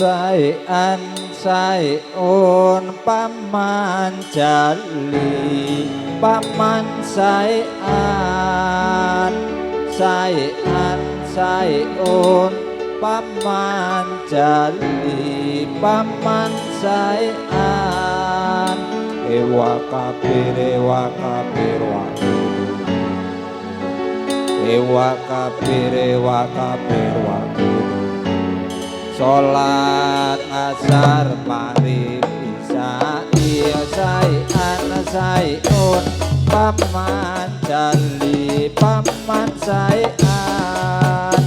Saean saeun paman jali paman saean saean saeun paman jali paman saean ewa kabir ewa kabir ewa kabir ewa kabir sholat asar maghrib isya iya saean saeun paman jali paman saean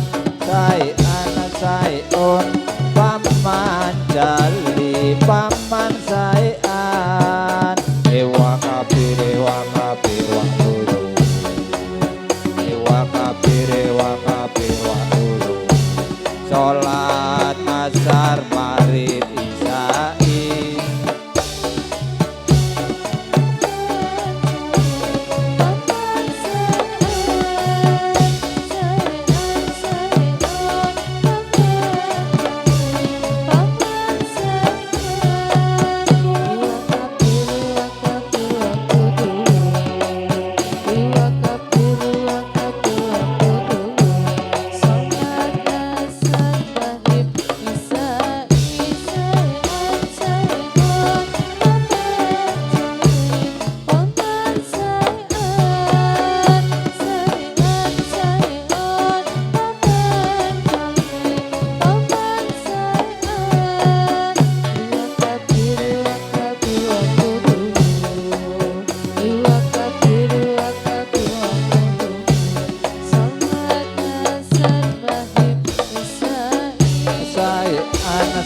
saean saeun paman jali paman saean ewa kabir ewa kabir ewa kabir sholat asar maghrib isya'i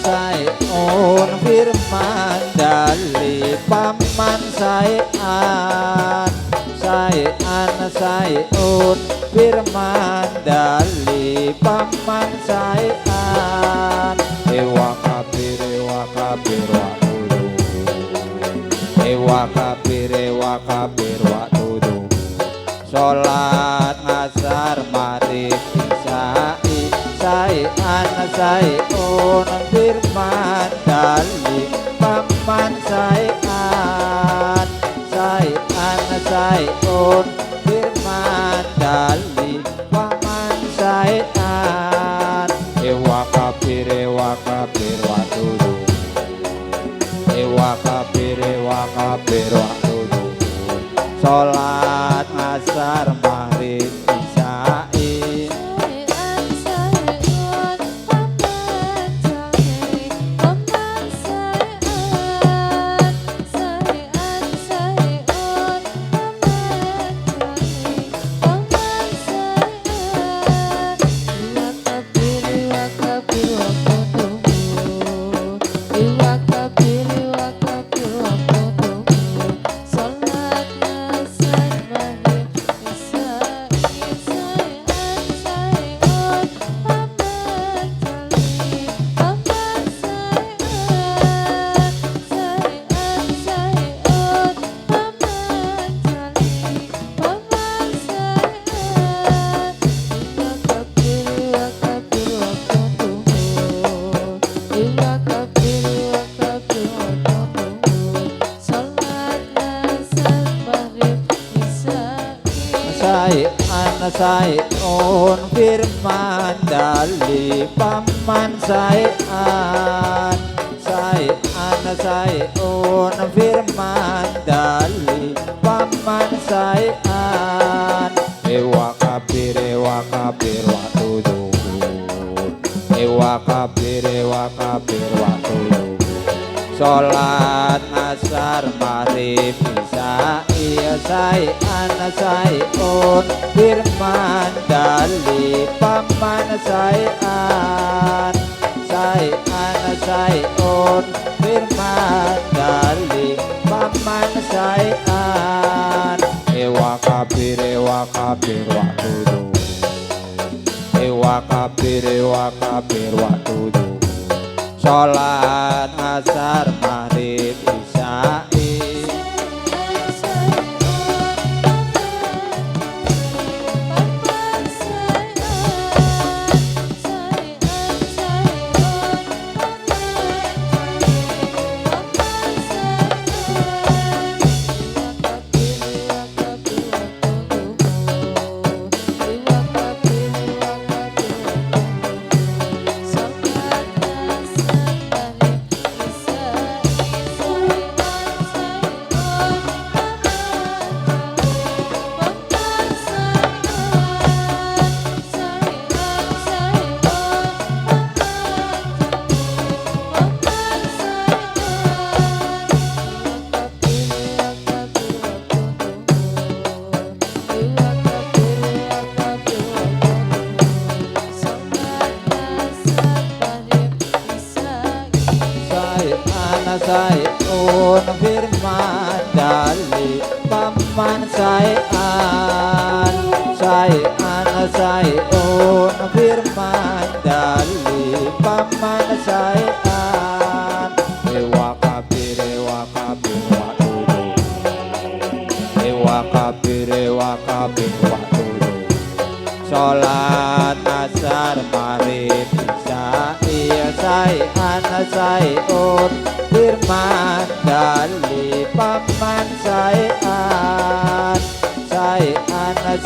saeun firman dali paman saean saean saeun firman dali paman saean ewa kabir ewa kabir wa tudu sholat asar maghrib isya'i saean saeun firman dali paman saean saean saeun firman dali paman saean ewa kabir wa tudu ewa kabir wa tudu sholat asar maghrib isya'i saean saeun firman dali paman saean saean saeun firman dali paman saean ewa kabir wa tudu ewa kabir wa tudu sholat asar maghrib isya'i saean saeun firman dali paman saean saean saeun firman dali paman saean ewa kabir wa tudu ewa kabir wa tudu sholat asar maghrib isya'i saeun firman dali paman saean saeun firman dali paman saean dewa kabeh waktu sholat asar maghrib isya iya saeun firman dali paman saean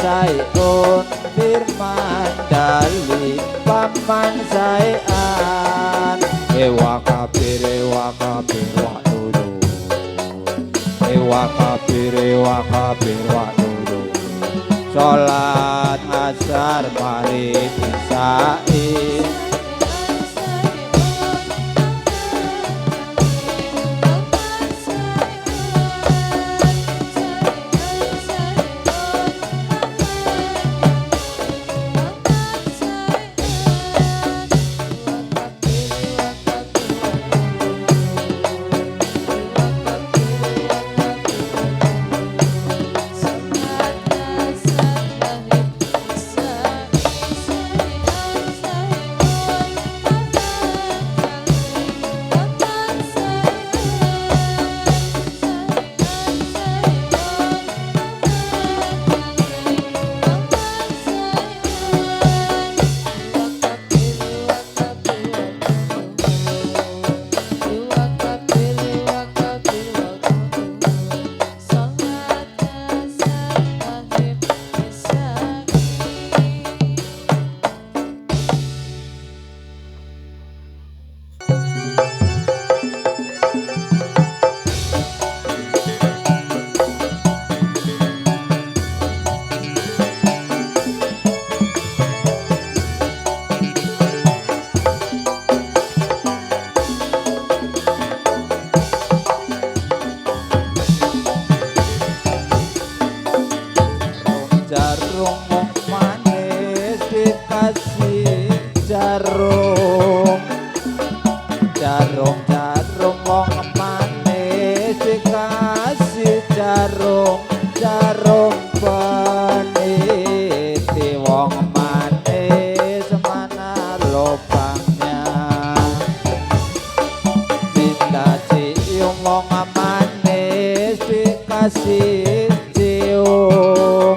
saeun firman dali paman saean dewa kabeh waktu sholat asar maghrib isya jarum manis dikasih jarum wong manis dikasih jarum peniti wong manis mana lubangnya minta cium wong manis dikasih cium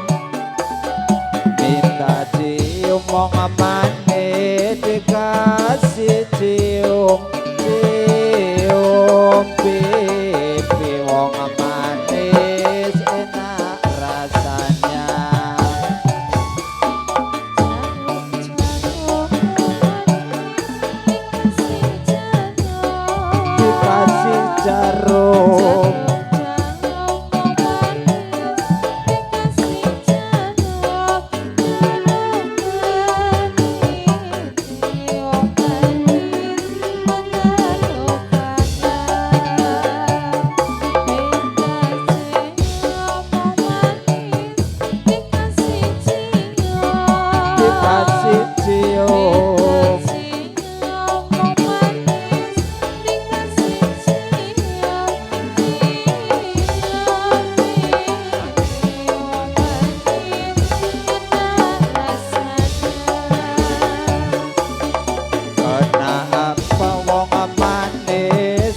wong manis dikasih cium pipi wong manis enak rasanya dikasih jarum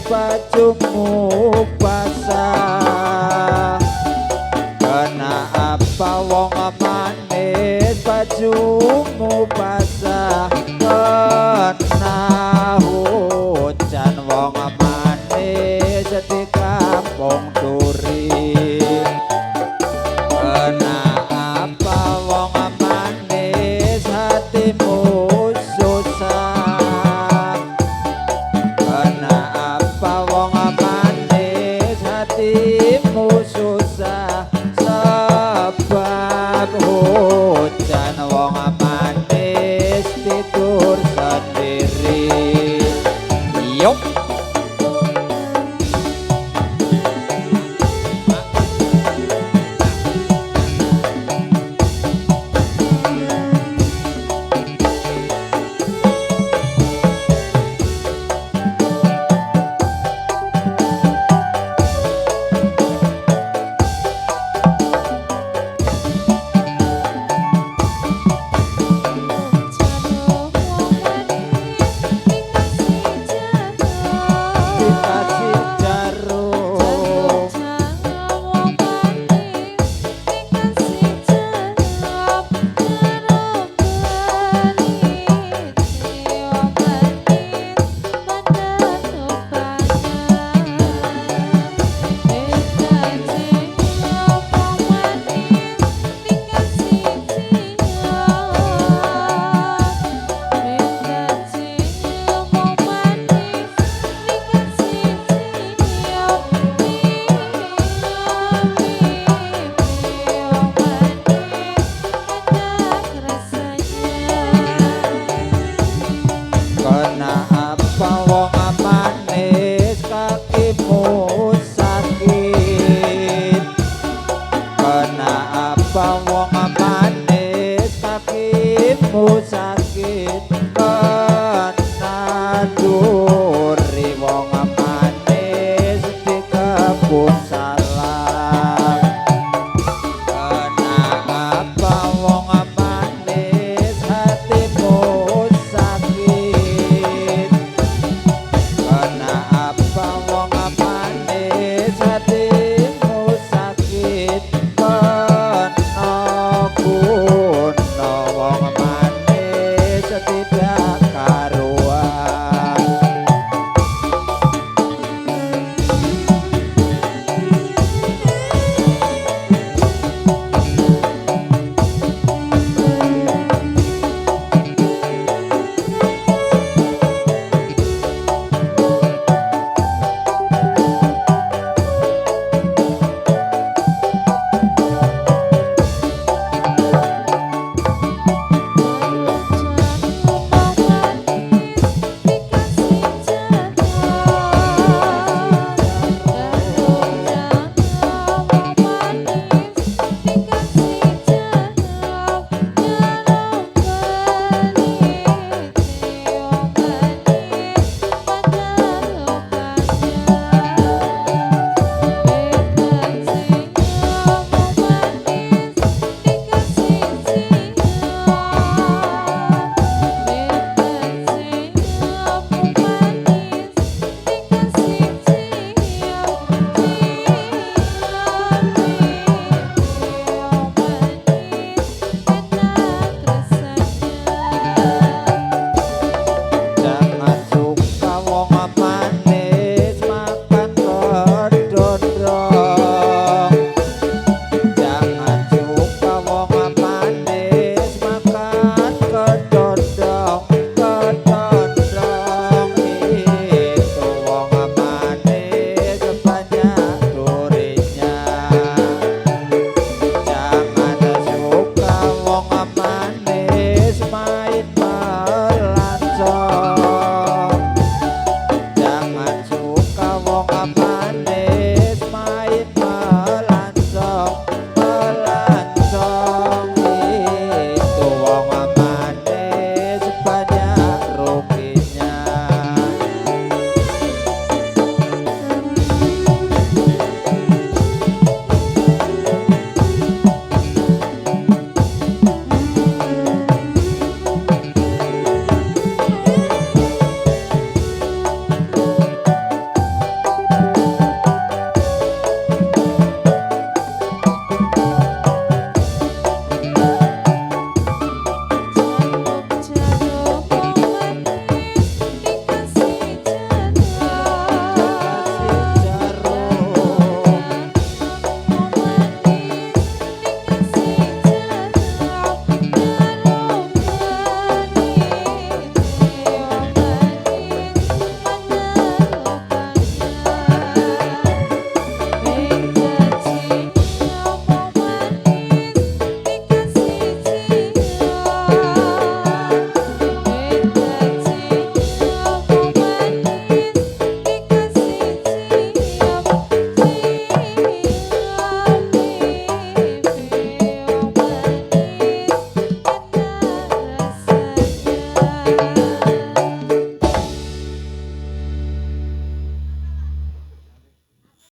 bajumu basah kenapa wong manis bajumu basah kena hujan wong manis di kampung duri kenapa wong manis hatimu susah kenapa wong manis hatimu susah sebab hujan wong manis pate sakimu